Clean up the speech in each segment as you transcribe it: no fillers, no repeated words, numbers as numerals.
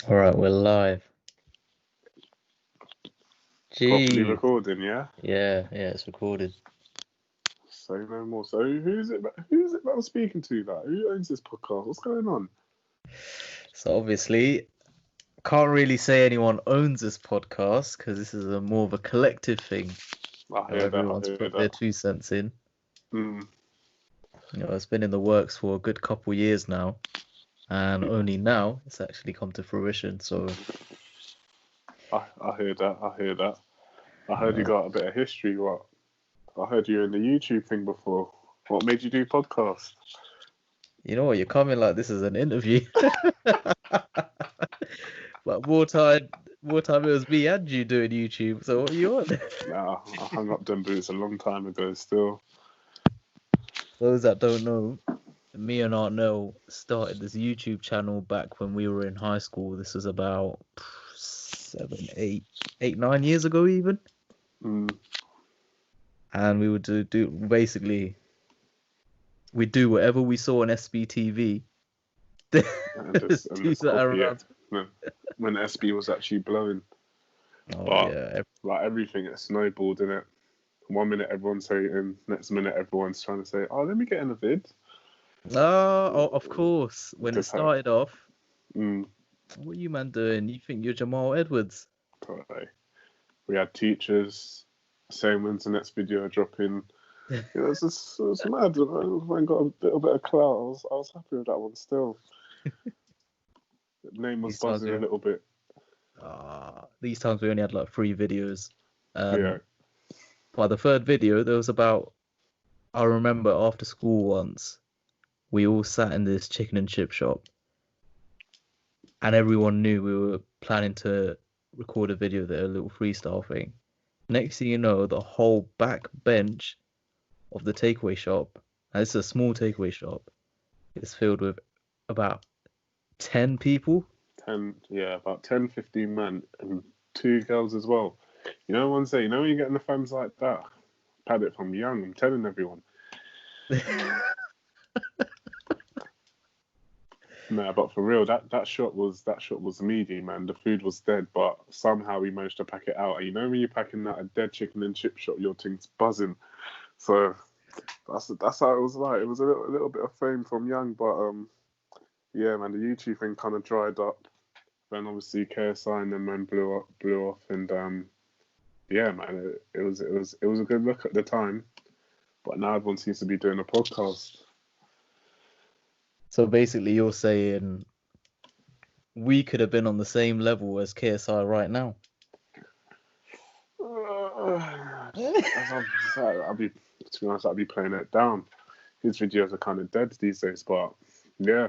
All right, we're live. Properly Jeez. recording, yeah? Yeah, it's recorded. Say no more. So who's it? Who's it that I'm speaking to? Like, who owns this podcast? What's going on? So obviously, can't really say anyone owns this podcast because this is more of a collective thing. I You know, hear that. I everyone's hear put their that. 2 cents in. Mm, It's been in the works for a good couple years now, and only now it's actually come to fruition. So, I hear that. I hear that. I heard you uh, got a bit of history. What? I heard you in the YouTube thing before. What made you do podcast? you know what? You're coming like this is an interview, but more time it was me and you doing YouTube. So what are you on? Nah, I hung up them boots a long time ago. Still. Those that don't know, me and Art Nell started this YouTube channel back when we were in high school. This was about 7, 8, 9 years ago even. Mm, And we would do basically we do whatever we saw on SBTV. and just Do that copy it. around. When SB was actually blowing, Oh but yeah. like everything, it snowballed in it. 1 minute everyone's hating, next minute everyone's trying to say, "Oh, let me get in a vid." Oh, of course. When it Just how, started off, mm, what are you man doing? You think you're Jamal Edwards? totally. We had teachers saying when's the next video dropping. It was mad. When I got a little bit of clout, I was happy with that one still. The name was These times buzzing a we little bit. these times we only had like 3 videos. Yeah. And by the third video, there was about I remember after school once, we all sat in this chicken and chip shop, and everyone knew we were planning to record a video there, a little freestyle thing. Next thing you know, the whole back bench of the takeaway shop, and it's a small takeaway shop, is filled with about 10 people. About 10, 15 men and two girls as well. You know, one say, you know, when you get in the fans like that, I've had it from young. I'm telling everyone. No, but for real, that shot was meaty, man. The food was dead, but somehow we managed to pack it out. And you know when you're packing out a dead chicken and chip shop, your thing's buzzing. So that's how it was like. It was a little bit of fame from young, but yeah, man, the YouTube thing kind of dried up. Then obviously KSI and then man blew off, and yeah, man, it was a good look at the time. But now everyone seems to be doing a podcast. So basically, you're saying we could have been on the same level as KSI right now. I'll be, to be honest, I'll be playing it down. His videos are kind of dead these days, but yeah.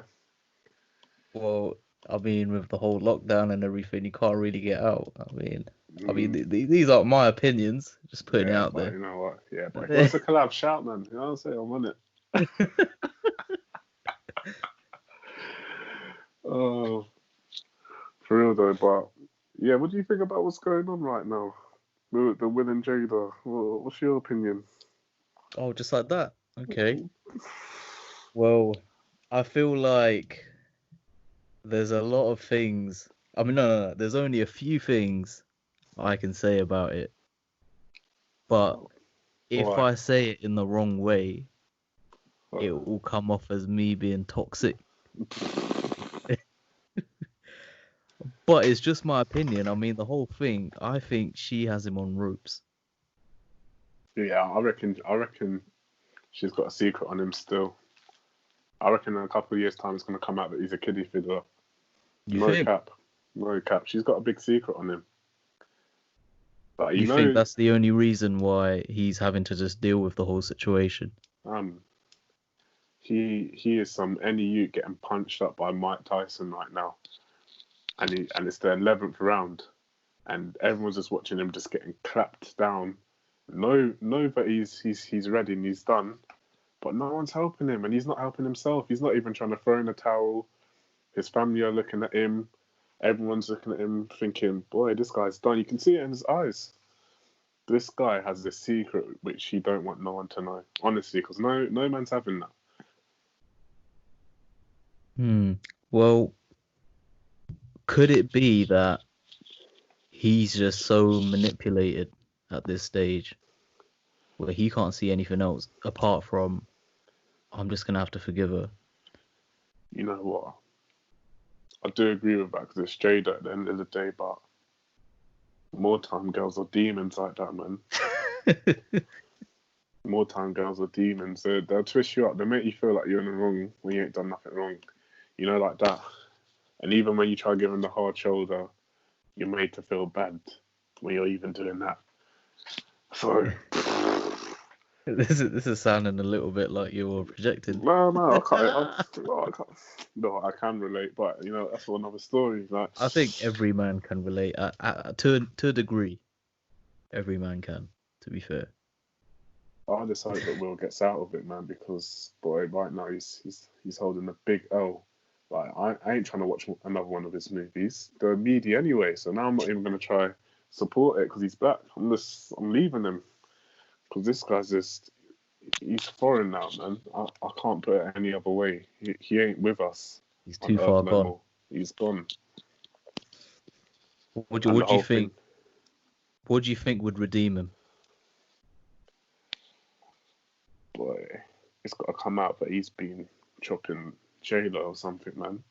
Well, I mean, with the whole lockdown and everything, you can't really get out. Mm, these aren't my opinions. Just putting it yeah, out but there. you know what? Yeah, but if he wants to collab, shout, man. You know what I'm saying? I'm on it. Oh, for real though, but yeah, what do you think about what's going on right now? The Will and Jada. What's your opinion? Oh, just like that. Okay. Well, I feel like there's a lot of things. I mean, no. There's only a few things I can say about it. But if Why? I say it in the wrong way, Uh, it will come off as me being toxic. But it's just my opinion. I mean, the whole thing, I think she has him on ropes. Yeah, I reckon she's got a secret on him still. I reckon in a couple of years' time it's gonna come out that he's a kiddie fiddler. You No think? cap. No cap. She's got a big secret on him. But you You think know, that's the only reason why he's having to just deal with the whole situation? um, he is some any youth getting punched up by Mike Tyson right now, and it's the 11th round, and everyone's just watching him just getting clapped down. No, but he's ready and he's done. But no one's helping him, and he's not helping himself. He's not even trying to throw in a towel. His family are looking at him. Everyone's looking at him, thinking, "Boy, this guy's done." You can see it in his eyes. This guy has this secret which he don't want no one to know. Honestly, because no man's having that. Hmm. Well, could it be that he's just so manipulated at this stage where he can't see anything else apart from, I'm just gonna have to forgive her? You know what? I do agree with that because it's Jada at the end of the day, but more time girls are demons like that, man. More time girls are demons. They'll twist you up. They make you feel like you're in the wrong when you ain't done nothing wrong. You know, like that. And even when you try giving the hard shoulder, you're made to feel bad when you're even doing that. So This is sounding a little bit like you're projecting. no, I can relate, but you know that's another story. Like, I think every man can relate to a degree. Every man can, to be fair. I just hope that Will gets out of it, man, because boy, right now he's holding a big L. Like I ain't trying to watch another one of his movies. They're meaty anyway, so now I'm not even gonna try support it because he's black. I'm leaving him because this guy's he's foreign now, man. I can't put it any other way. He ain't with us. He's too far gone. More. He's gone. What do you think? What do you think would redeem him? Boy, it's got to come out that he's been chopping Jada or something, man.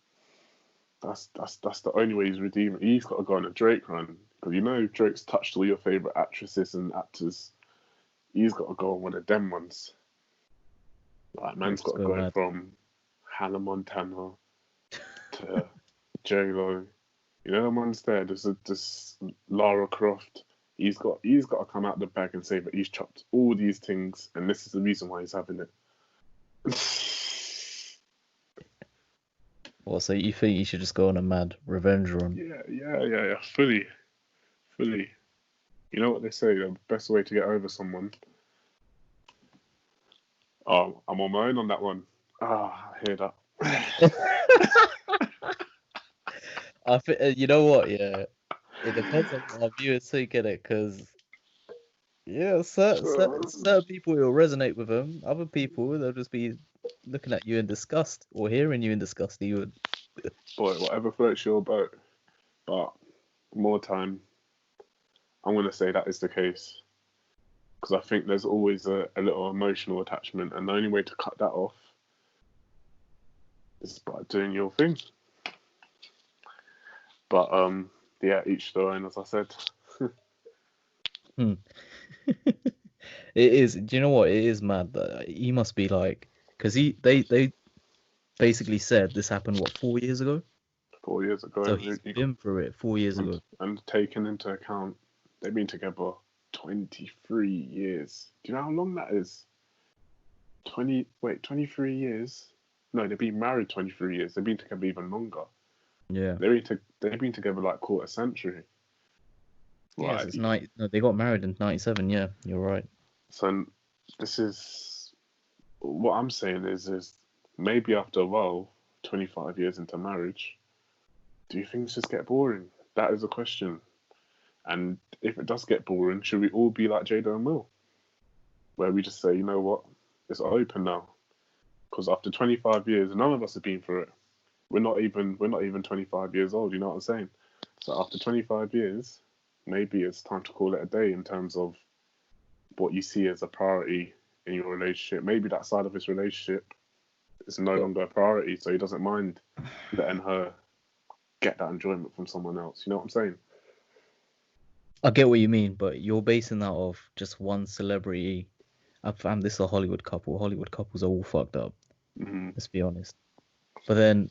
That's the only way he's redeeming. He's got to go on a Drake run because you know Drake's touched all your favorite actresses and actors. He's got to go on one of them ones. Like, man's got to go from Hannah Montana to J-Lo. You know the ones there. There's Lara Croft. He's got to come out the bag and say that he's chopped all these things, and this is the reason why he's having it. Well, so you think you should just go on a mad revenge run? Yeah. Fully. You know what they say? The best way to get over someone. Oh, I'm on my own on that one. I hear that. I think you know what? Yeah, it depends on how viewers take it, because certain people will resonate with them. Other people, they'll just be looking at you in disgust or hearing you in disgust. Even. Boy, whatever floats your boat. But more time, I'm going to say that is the case. Because I think there's always a little emotional attachment, and the only way to cut that off is by doing your thing. But yeah, each their own, as I said. It is. Do you know what? It is mad that he must be like, because they basically said this happened 4 years ago. 4 years ago. So he's been through it 4 years ago. And taken into account, they've been together 23 years. Do you know how long that is? 23 years? No, they've been married 23 years. They've been together even longer. Yeah. They've been together like quarter century. Yes, it's no, they got married in 97. Yeah, you're right. So this is what I'm saying is maybe after a while, 25 years into marriage, do things just get boring? That is a question. And if it does get boring, should we all be like Jada and Will, where we just say, you know what, it's open now? Because after 25 years, none of us have been through it. We're not even 25 years old. You know what I'm saying? So after 25 years, maybe it's time to call it a day in terms of what you see as a priority in your relationship. Maybe that side of his relationship is no longer a priority, so he doesn't mind letting her get that enjoyment from someone else. You know what I'm saying? I get what you mean, but you're basing that off just one celebrity. Fam, this is a Hollywood couple. Hollywood couples are all fucked up. Mm-hmm. Let's be honest. But then,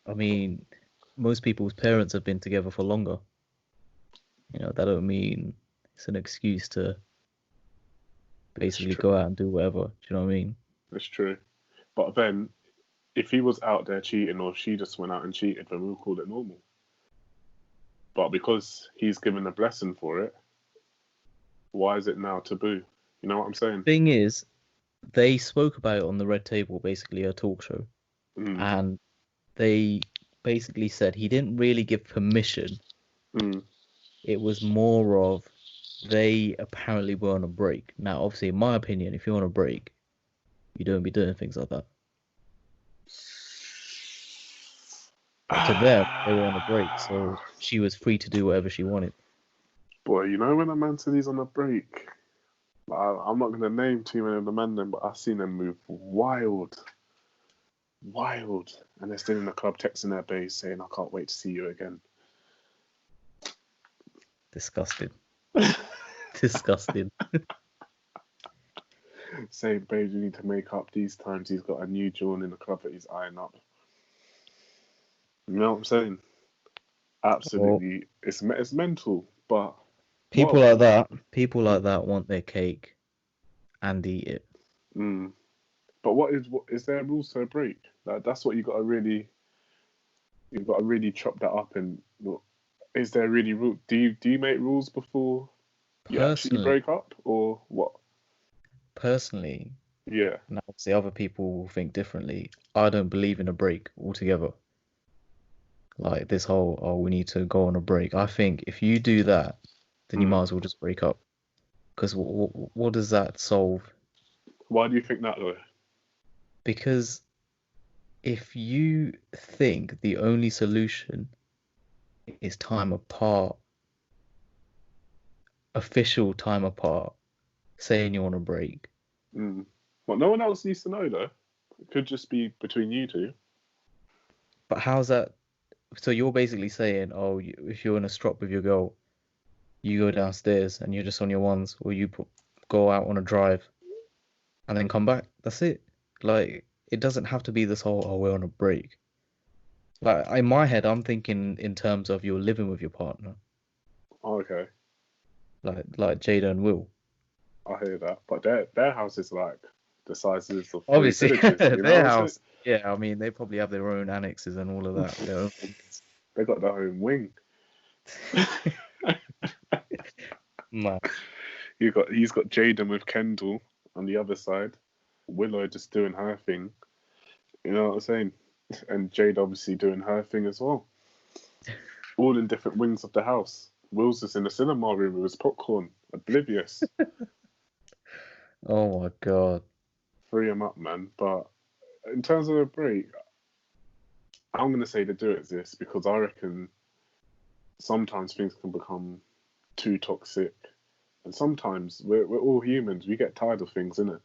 I mean, most people's parents have been together for longer. You know, that don't mean it's an excuse to basically go out and do whatever. Do you know what I mean? That's true. But then, if he was out there cheating or she just went out and cheated, then we'll call it normal. But because he's given a blessing for it, why is it now taboo? You know what I'm saying? Thing is, they spoke about it on the Red Table, basically a talk show. And they basically said he didn't really give permission. It was more of they apparently were on a break. Now, obviously, in my opinion, if you're on a break, you don't be doing things like that. To them, they were on a break, so she was free to do whatever she wanted. Boy, you know when a man said he's on a break, I'm not going to name too many of the men then, but I've seen them move wild. Wild. And they're still in the club texting their base saying, I can't wait to see you again. Disgusting. Disgusting. Saying, babe, you need to make up these times. He's got a new joint in the club that he's eyeing up. You know what I'm saying? Absolutely. Well, it's mental, but... People like that want their cake and eat it. But what is there rules to a break? That's what you've got to really chop that up. And is there really rule? Do you make rules before you actually break up, or what? Personally, yeah. And obviously other people will think differently. I don't believe in a break altogether. Like this whole, we need to go on a break. I think if you do that, then you might as well just break up. Because what does that solve? Why do you think that though? Because if you think the only solution is time apart, official time apart, saying you want a break. Well, no one else needs to know though. It could just be between you two. But how's that? So you're basically saying, if you're in a strop with your girl, you go downstairs and you're just on your ones, or you go out on a drive and then come back. That's it. Like, it doesn't have to be this whole, we're on a break. Like, in my head, I'm thinking in terms of you're living with your partner. Oh, okay. Like Jada and Will. I hear that. But their house is like the sizes of obviously villages, their house. Yeah, I mean, they probably have their own annexes and all of that. They got their own wing. Man. He's got Jaden with Kendall on the other side. Willow just doing her thing. You know what I'm saying? And Jade obviously doing her thing as well. All in different wings of the house. Will's just in the cinema room with his popcorn, oblivious. Oh my god. Free him up, man. But in terms of a break, I'm going to say to do it this because I reckon sometimes things can become too toxic. And sometimes we're all humans. We get tired of things, innit?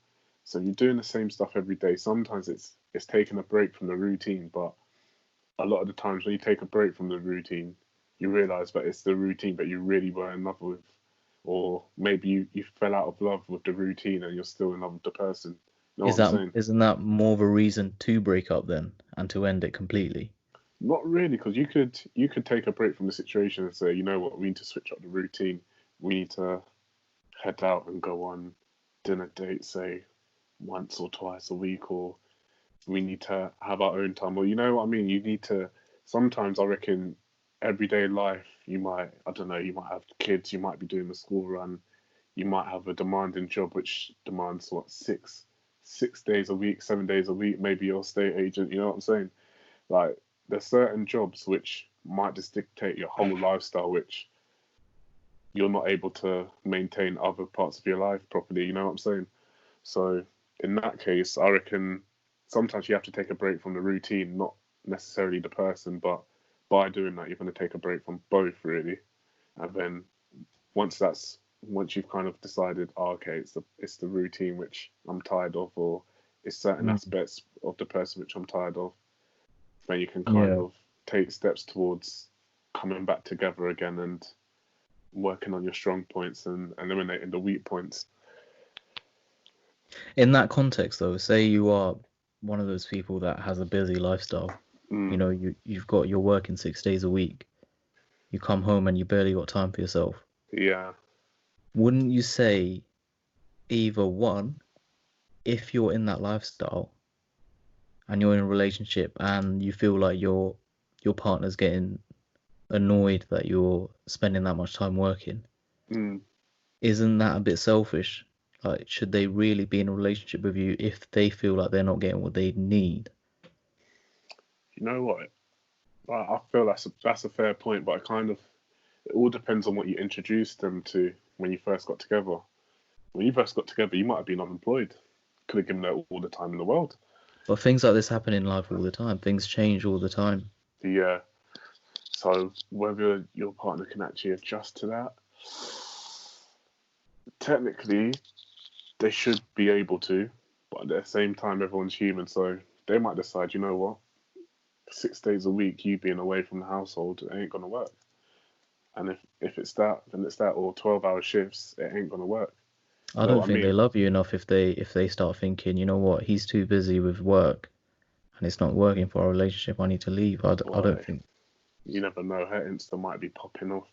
So you're doing the same stuff every day. Sometimes it's taking a break from the routine, but a lot of the times when you take a break from the routine, you realise that it's the routine that you really were in love with. Or maybe you fell out of love with the routine and you're still in love with the person. You know what I'm saying? Isn't that more of a reason to break up then and to end it completely? Not really, because you could take a break from the situation and say, you know what, we need to switch up the routine. We need to head out and go on dinner dates, say once or twice a week, or we need to have our own time. Or you know what I mean? You need to. Sometimes I reckon everyday life, you might have kids, you might be doing the school run, you might have a demanding job which demands what, 6 days a week, 7 days a week. Maybe you're a estate agent. You know what I'm saying? Like, there's certain jobs which might just dictate your whole lifestyle, which you're not able to maintain other parts of your life properly. You know what I'm saying? So in that case, I reckon sometimes you have to take a break from the routine, not necessarily the person, but by doing that, you're going to take a break from both, really. And then once you've kind of decided, okay, it's the routine which I'm tired of, or it's certain aspects of the person which I'm tired of, then you can kind of take steps towards coming back together again and working on your strong points and eliminating the weak points. In that context, though, say you are one of those people that has a busy lifestyle. You know, you're working 6 days a week. You come home and you barely got time for yourself. Yeah. Wouldn't you say either one, if you're in that lifestyle and you're in a relationship and you feel like your partner's getting annoyed that you're spending that much time working, isn't that a bit selfish? Like, should they really be in a relationship with you if they feel like they're not getting what they need? You know what? I feel that's a fair point, but it all depends on what you introduced them to when you first got together. When you first got together, you might have been unemployed. Could have given her all the time in the world. But things like this happen in life all the time. Things change all the time. Yeah. So whether your partner can actually adjust to that, technically they should be able to, but at the same time, everyone's human, so they might decide, you know what, 6 days a week, you being away from the household, it ain't gonna work. And if it's that, then it's that, or 12-hour shifts, it ain't gonna work. I You know don't what I think they mean? love you enough if they start thinking, you know what, he's too busy with work and it's not working for our relationship. I need to leave. I don't Boy, think. you never know. Her Insta might be popping off.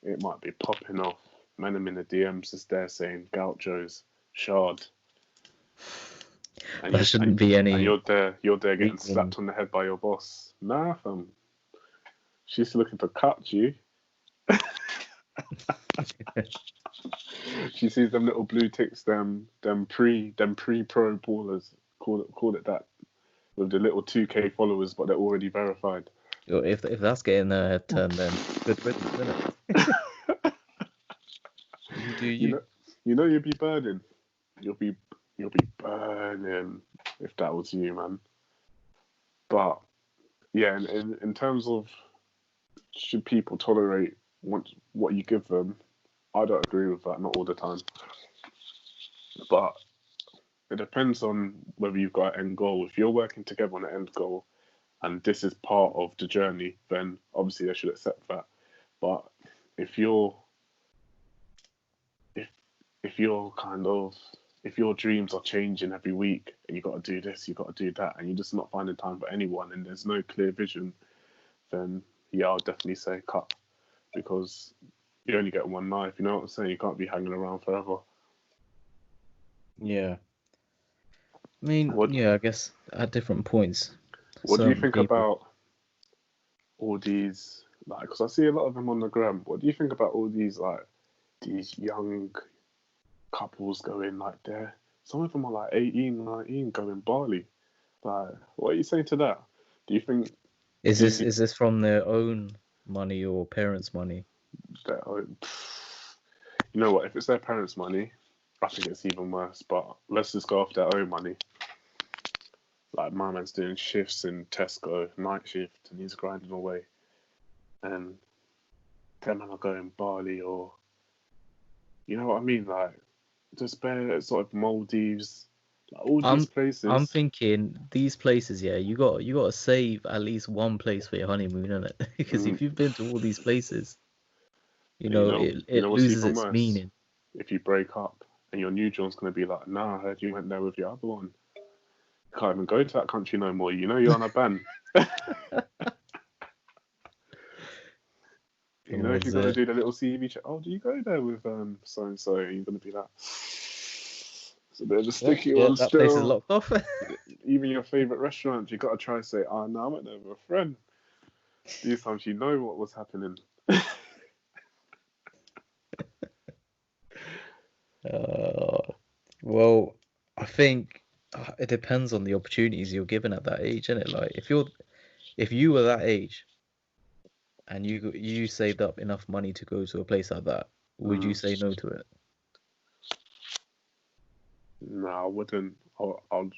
It might be popping off. Man, I'm in the DMs just there saying Gauchos, Shard, and That you shouldn't be and any you're there getting reason. slapped on the head by your boss. Nah, fam. She's looking to cut you. She sees them little blue ticks, them pre-pro ballers. Call it that, with the little 2K followers, but they're already verified. If that's getting their head turned, then good riddance, isn't it? You do You you. know, you'll be burning. You'll be burning if that was you, man. But yeah, in terms of should people tolerate what you give them, I don't agree with that. Not all the time, but it depends on whether you've got an end goal. If you're working together on an end goal, and this is part of the journey, then obviously they should accept that. But if you're if if you're kind of if your dreams are changing every week and you got to do this, you got to do that, and you're just not finding time for anyone, and there's no clear vision, then yeah, I'll definitely say cut, because you only get one life. You know what I'm saying? You can't be hanging around forever. Yeah. I mean, What yeah, I guess at different points, What do you certain think people. about all these, like? Because I see a lot of them on the gram. What do you think about all these, like, these young couples going like there? Some of them are like 18, 19, going Bali. Like, what are you saying to that? Do you think Is do this you, is this from their own money or parents' money? that, you know what? If it's their parents' money, I think it's even worse. But let's just go off their own money. Like, my man's doing shifts in Tesco, night shift, and he's grinding away. And them man are going Bali, or you know what I mean? Like, just bare sort of Maldives, like all these I'm places. thinking these places, yeah, you got to save at least one place for your honeymoon, innit? Because Mm, if you've been to all these places, and it you know it what's loses even its worse? meaning. If you break up and your new John's gonna be like, "Nah, I heard you went there with your other one. You can't even go to that country no more. You know you're on a ban." You know, if you're Was gonna it? do the little CV check, oh, do you go there with so and so? You're gonna be like, it's a bit of a Well, sticky yeah, one that place is still. locked off. Even your favorite restaurant, you gotta try to say, "Oh no, I went there with a friend." These times you know what was happening. Uh, well, I think it depends on the opportunities you're given at that age, innit? Like if you were that age and you saved up enough money to go to a place like that, would you Mm. say no to it? No, I wouldn't. I'd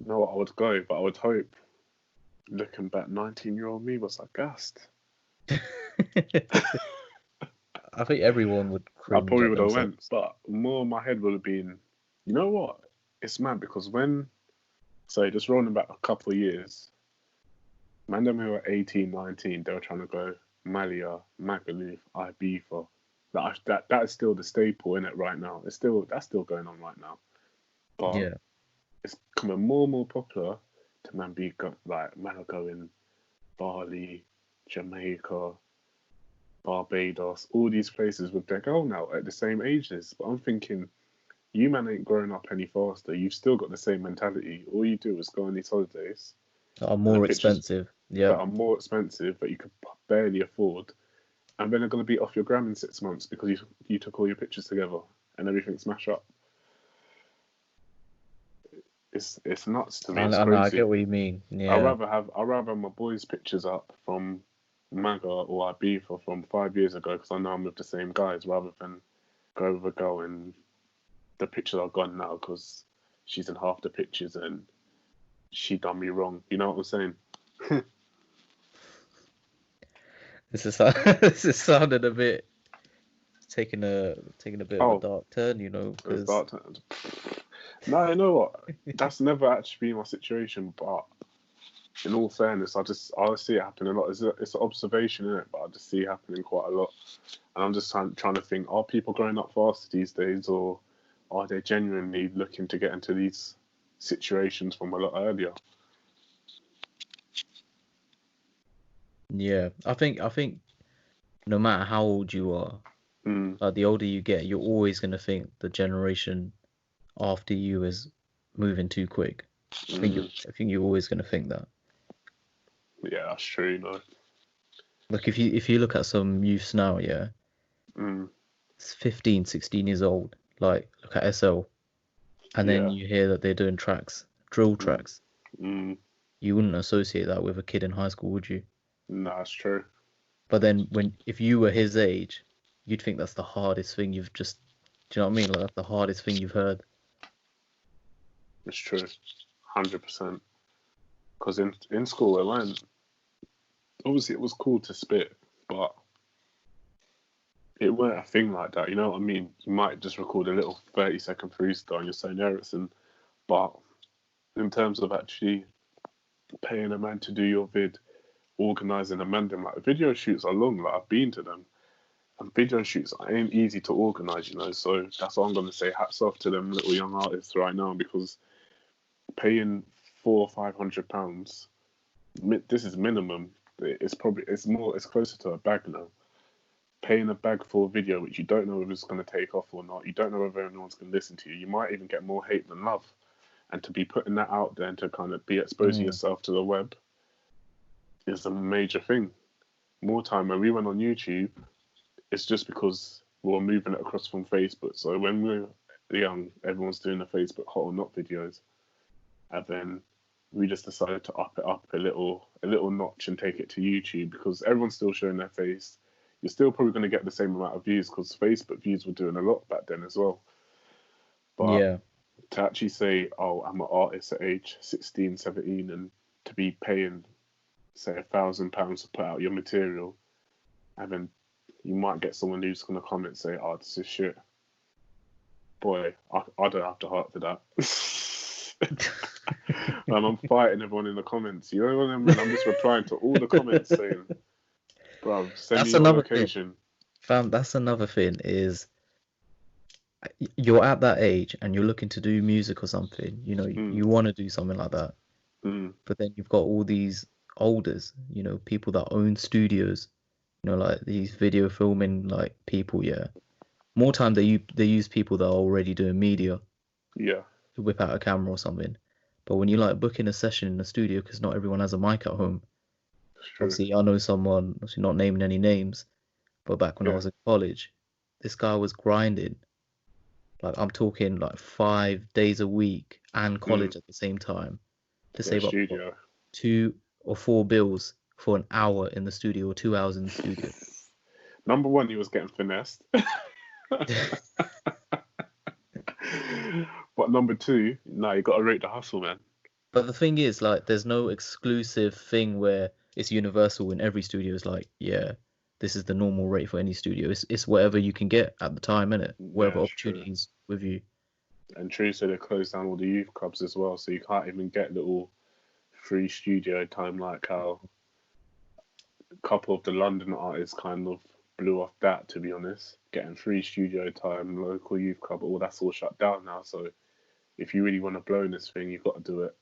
know I would go, but I would hope. Looking back, 19-year-old me was aghast. I think everyone would I cringe probably at would have went, themselves. but more in my head would have been, you know what? It's mad because just rolling back a couple of years, man, them who were 18, 19, they were trying to go Malia, Magaluf, Ibiza. That is still the staple in it right now. That's still going on right now. But Yeah. it's becoming more and more popular to man are going Bali, Jamaica, Barbados, all these places with their girl now at the same ages. But I'm thinking, you man ain't growing up any faster. You've still got the same mentality. All you do is go on these holidays Are and the more pictures expensive. that Yep. are more expensive that you could barely afford, and then they're going to be off your gram in 6 months because you took all your pictures together and everything smash up. It's nuts to me. It's I know, I crazy. get what you mean. I'd Yeah. rather have my boys' pictures up from Maga or Ibiza from 5 years ago because I know I'm with the same guys, rather than go with a girl and the pictures are gone now because she's in half the pictures and she done me wrong. You know what I'm saying? This is this is sounding a bit taking a bit of a Oh, dark turn, you know, it was because dark times. No, you know what? That's never actually been my situation, but in all fairness, I see it happening a lot. It's an observation, isn't it? But I just see it happening quite a lot, and I'm just trying to think: are people growing up faster these days, or are they genuinely looking to get into these situations from a lot earlier? yeah, I think no matter how old you are, Mm, like the older you get, you're always gonna think the generation after you is moving too quick. mm, I think you're always gonna think that. yeah, that's true. No. Like if you look at some youths now, yeah, Mm, it's 15, 16 years old. Like look at SL, and then yeah. you hear that they're doing drill Mm, tracks. mm, You wouldn't associate that with a kid in high school, would you? no, that's true. But then if you were his age, you'd think that's the hardest thing you've just, do you know what I mean? Like that's the hardest thing you've heard. It's true. 100%. Because in school, it weren't obviously it was cool to spit, but it weren't a thing like that. You know what I mean? You might just record a little 30-second freestyle and you're saying Ericsson, but in terms of actually paying a man to do your vid, organising a man, them like video shoots are long. Like I've been to them, and video shoots ain't easy to organise. You know, so that's what I'm gonna say. Hats off to them little young artists right now because paying £400 or £500, this is minimum. It's closer to a bag now. Paying a bag for a video which you don't know if it's going to take off or not, you don't know whether anyone's going to listen to you. You might even get more hate than love. And to be putting that out there and to kind of be exposing Mm. yourself to the web is a major thing. More time when we went on YouTube, it's just because we were moving it across from Facebook. So when we were young, everyone's doing the Facebook hot or not videos, and then we just decided to up it up a little notch and take it to YouTube because everyone's still showing their face. You're still probably going to get the same amount of views because Facebook views were doing a lot back then as well. But Yeah. to actually say, oh, I'm an artist at age 16, 17, and to be paying, say, £1,000 to put out your material, and then you might get someone who's going to comment and say, oh, this is shit. Boy, I don't have the heart for that. And I'm fighting everyone in the comments. You know what I mean? I'm just replying to all the comments saying, bro, send me That's your another thing, location. fam. That's another thing is you're at that age and you're looking to do music or something. You know, Mm, you want to do something like that, mm, but then you've got all these olders, you know, people that own studios, you know, like these video filming like people. Yeah, more time they use people that are already doing media yeah, to whip out a camera or something. But when you like book in a session in the studio, because not everyone has a mic at home. it's true. Obviously, I know someone, obviously not naming any names, but back when I Yeah. was in college, this guy was grinding. Like I'm talking like 5 days a week and Mm, college at the same time to yeah, save up for studio. 2 or 4 bills for an hour in the studio or 2 hours in the studio. Number one, he was getting finessed. But number two, no, you got to rate the hustle, man. But the thing is, like, there's no exclusive thing where it's universal in every studio. It's like, yeah, this is the normal rate for any studio. It's whatever you can get at the time, innit? Yeah, Whatever it's true. opportunities with you. And true, so they closed down all the youth clubs as well, so you can't even get little free studio time like how a couple of the London artists kind of blew off that, to be honest. Getting free studio time, local youth club, all that's all shut down now. So if you really want to blow in this thing, you've got to do it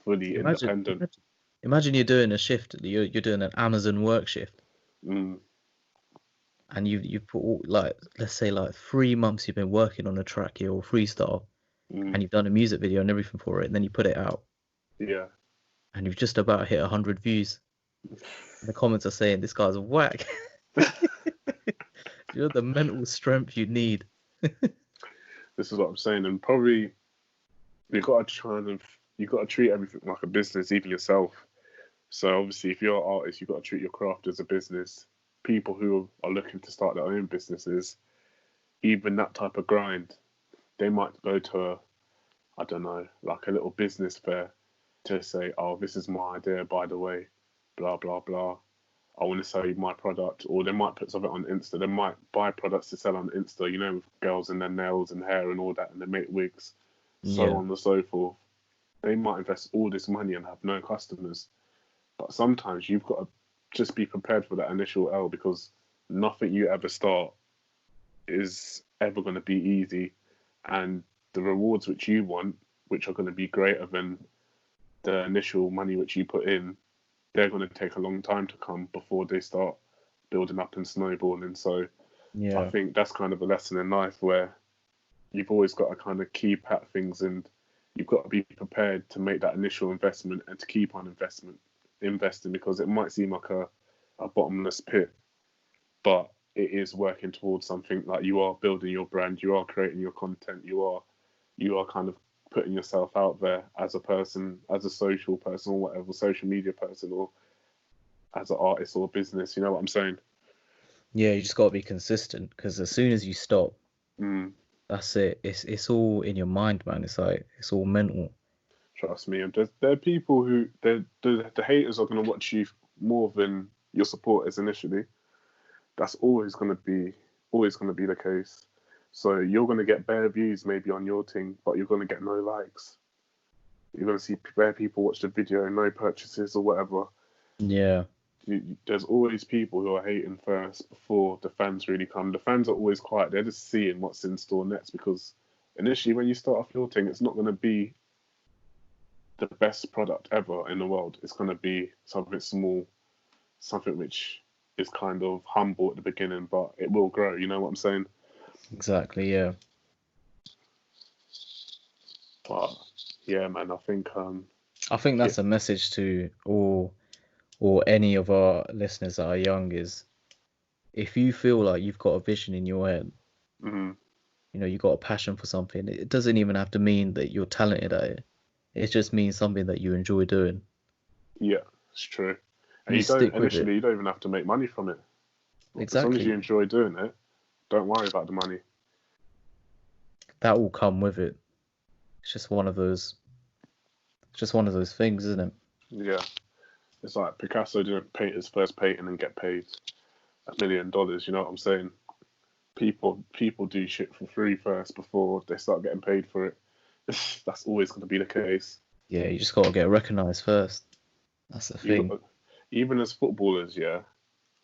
fully Imagine, independent. imagine you're doing a shift. You're doing an Amazon work shift, Mm, and you've put like let's say like 3 months you've been working on a track here or freestyle, mm, and you've done a music video and everything for it, and then you put it out, yeah. and you've just about hit 100 views. And the comments are saying this guy's whack. You know the mental strength you need. This is what I'm saying, and probably you got to treat everything like a business, even yourself. So obviously, if you're an artist, you've got to treat your craft as a business. People who are looking to start their own businesses, even that type of grind, they might go to I don't know, like a little business fair to say, oh, this is my idea, by the way, blah blah blah. I want to sell you my product, or they might put something on Insta. They might buy products to sell on Insta, you know, with girls and their nails and hair and all that, and they make wigs, so Yeah. on and so forth. They might invest all this money and have no customers. But sometimes you've got to just be prepared for that initial L, because nothing you ever start is ever going to be easy. And the rewards which you want, which are going to be greater than the initial money which you put in, they're going to take a long time to come before they start building up and snowballing. So I Yeah. think that's kind of a lesson in life, where you've always got to kind of keep at things, and you've got to be prepared to make that initial investment and to keep on investing, because it might seem like a bottomless pit, but it is working towards something. Like, you are building your brand, you are creating your content, you are kind of putting yourself out there as a person, as a social person, or whatever, social media person, or as an artist or business. You know what I'm saying? Yeah, you just got to be consistent, because as soon as you stop, Mm, that's it. It's all in your mind, man. It's like it's all mental. trust me. And there are people who the haters are going to watch you more than your supporters initially. That's always going to be the case. So you're going to get bare views maybe on your thing, but you're going to get no likes. You're going to see bare people watch the video, no purchases or whatever. Yeah. There's always people who are hating first before the fans really come. The fans are always quiet. They're just seeing what's in store next, because initially when you start off your thing, it's not going to be the best product ever in the world. It's going to be something small, something which is kind of humble at the beginning, but it will grow. You know what I'm saying? Exactly. Yeah. But yeah, man, I think I think that's a message to all or any of our listeners that are young is, if you feel like you've got a vision in your head, mm, you know, you've got a passion for something, it doesn't even have to mean that you're talented at it. It just means something that you enjoy doing. yeah, it's true. And You stick with it. you don't even have to make money from it. As long as you Exactly. enjoy doing it, don't worry about the money. That will come with it. It's just one of those things, isn't it? Yeah. It's like Picasso didn't paint his first painting and get paid $1 million. You know what I'm saying? People do shit for free first before they start getting paid for it. That's always going to be the case. Yeah, you just got to get recognized first. That's the You thing. got, even as footballers, yeah,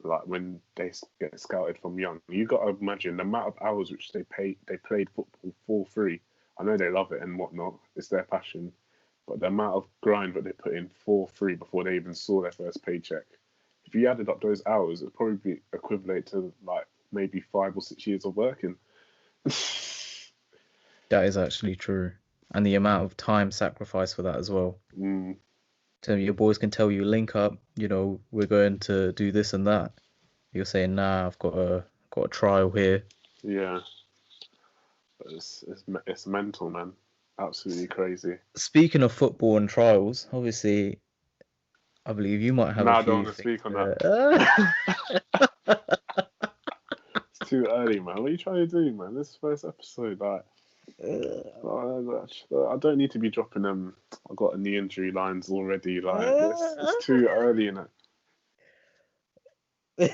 like when they get scouted from young, you got to imagine the amount of hours which they played football for free. I know they love it and whatnot; it's their passion, but the amount of grind that they put in for free before they even saw their first paycheck. If you added up those hours, it'd probably be equivalent to like maybe 5 or 6 years of working. That is actually true. And the amount of time sacrificed for that as well. Mm, So your boys can tell you, link up, you know, we're going to do this and that. You're saying, nah, I've got a trial here. yeah, but it's mental, man. Absolutely crazy. Speaking of football and trials, obviously, I believe you might have Nah, a I don't few want to things speak on that. there. It's too early, man. What are you trying to do, man? This first episode, like, I don't need to be dropping them. I've got knee injury lines already. Like, it's too early in it.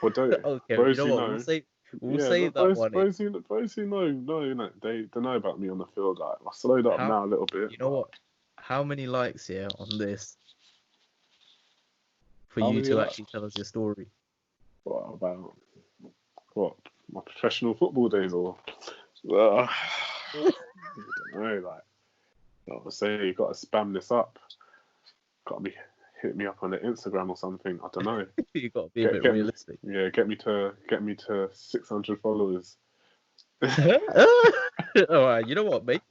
Well, don't Okay, you those know who what? know, We'll yeah, save that one. those who know, you know, they know about me on the field. Like, I slowed up How now a little bit, you know but what? How many likes here on this for how you many to like actually tell us your story? what about what my professional football days or? I don't know, like. I was saying, you got to spam this up. Got to be hit me up on the Instagram or something. I don't know. You got to be a bit realistic. Get me to 600 followers. All right, you know what, mate?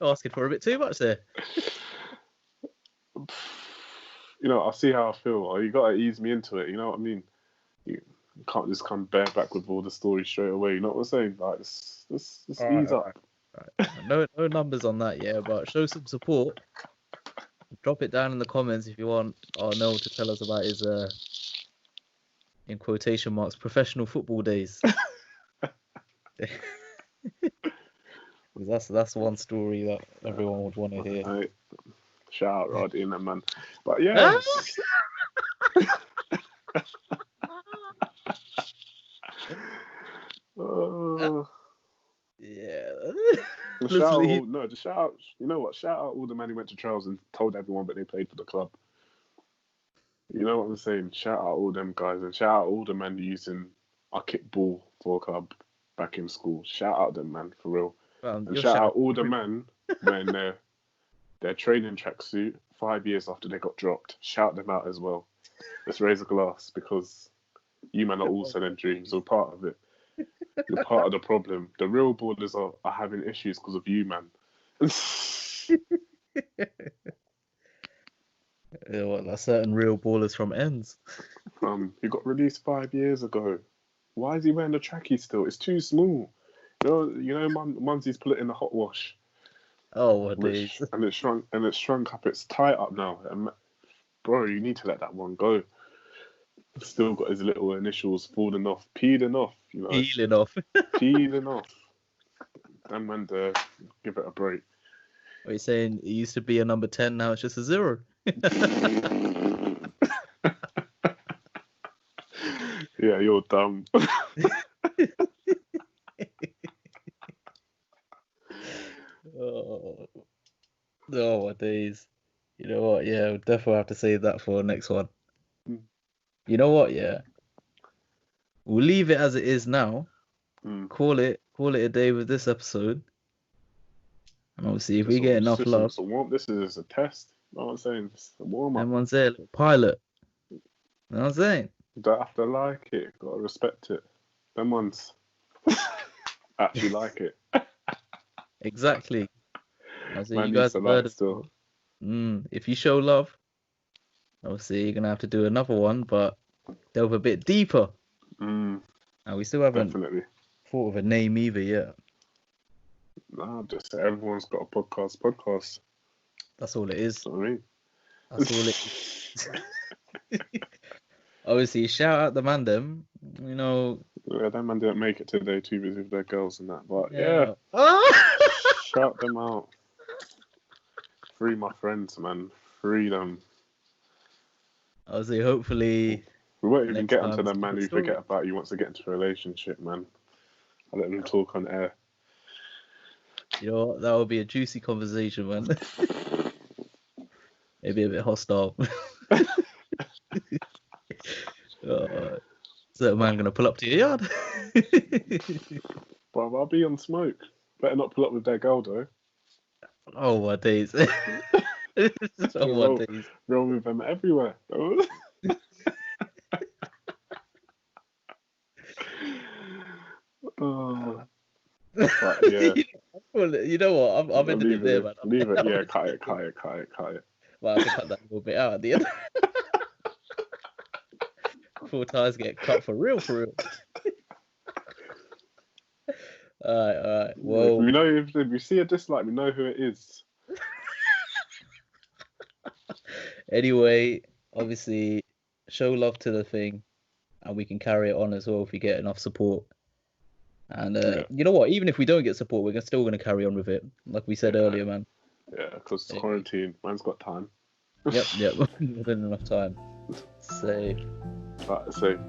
Asking for a bit too much there. You know, I'll see how I feel. Or you got to ease me into it. You know what I mean? You can't just come bareback with all the stories straight away. You know what I'm saying? Like, just ease up. All right. No numbers on that, yeah, but show some support. Drop it down in the comments if you want Arnold to tell us about his in quotation marks professional football days. That's one story that everyone would want to hear. Shout out Roddy and that man. But yeah. Yeah. Just shout out all, no, just shout out. You know what? Shout out all the men who went to trials and told everyone that they played for the club. You know what I'm saying? Shout out all them guys and shout out all the men using a kickball for a club back in school. Shout out them, man, for real. And shout out all the men wearing their training tracksuit 5 years after they got dropped. Shout them out as well. Let's raise a glass because you men are also their dreams or part of it. You're part of the problem. The real ballers are having issues because of you, man. Yeah, what, like certain real ballers from ends. He got released 5 years ago. Why is he wearing the trackie still? It's too small. You know, Mumsy's put it in the hot wash. Oh, what days? And it's shrunk up. It's tight up now. And, bro, you need to let that one go. Still got his little initials falling off, peeling off. You know, Peeling off. Peeling off. That man, give it a break. Are you saying it used to be a number 10, now it's just a 0? Yeah, you're dumb. Oh, my days. You know what? Yeah, we'll definitely have to save that for the next one. You know what? Yeah, we'll leave it as it is now. Call it a day with this episode. And obviously, if we get enough love, this is a test. You know what I'm saying? It's a warm up. everyone's there, pilot. You know what I'm saying? You don't have to like it. Gotta respect it. Them ones actually like it. Exactly. So Man you guys needs to have like heard it. still. If you show love, obviously you're gonna have to do another one, but delve a bit deeper. And we still haven't Definitely thought of a name either yet. Nah, just everyone's got a podcast. That's all it is. That's what I mean. That's all it is. Obviously, shout out the man them. You know. Yeah, that man didn't make it today, too busy with their girls and that. But Yeah. Shout them out. Free my friends, man. Free them. Obviously, hopefully. We won't even get onto the time man it's who forget about you wants to get into a relationship, man. I'll let them talk on air. You know what? That would be a juicy conversation, man. Maybe a bit hostile. Is that man gonna pull up to your yard? Bro, I'll be on smoke. Better not pull up with their girl, though. Oh, my days. Oh, my days. Roll with them everywhere. Oh. But, yeah. You know what? I'm ending it there, man. Leave it. Yeah, cut it. Well, I have to cut that little bit out at the end. Before ties get cut for real. Alright. Well, we know if we see a dislike, we know who it is. Anyway, obviously, show love to the thing, and we can carry it on as well if we get enough support. And you know what? Even if we don't get support, we're still going to carry on with it, like we said earlier, man. Yeah, because it's quarantine. Man's got time. Yep. More than enough time. Safe. Right, safe.